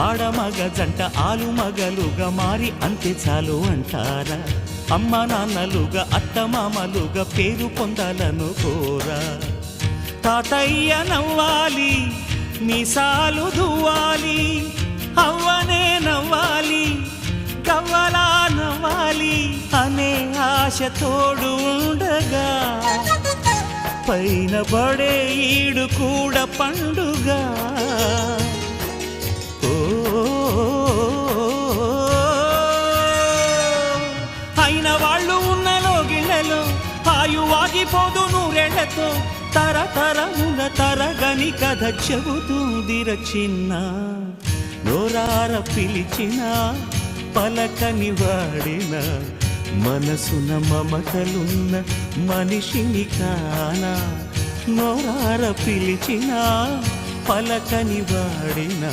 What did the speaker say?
ఆడమగ జంట ఆలుమగలుగా మారి అంతే చాలు అంటారా? అమ్మ నాన్నలుగా అత్తమామలుగా పేరు పొందాలను కోరా. తాతయ్య నవ్వాలి, మీసాలు దువ్వాలి, అవ్వనే నవ్వాలి, కవ్వలా నవ్వాలి అనే ఆశ తోడు ఉండగా పైన పడే ఈడు కూడా పండుగ. అయిన వాళ్ళు ఉన్నలో గిళ్ళలో ఆయువాగిపోదు నూరేళ్లతో తరతరముల తరగని కథ చెబుతుందిర చిన్న. నోరార పిలిచిన పలకని వాడిన మనసున మమతలున్న మనిషిని కానా. నోరార పిలిచిన పలకని వాడిన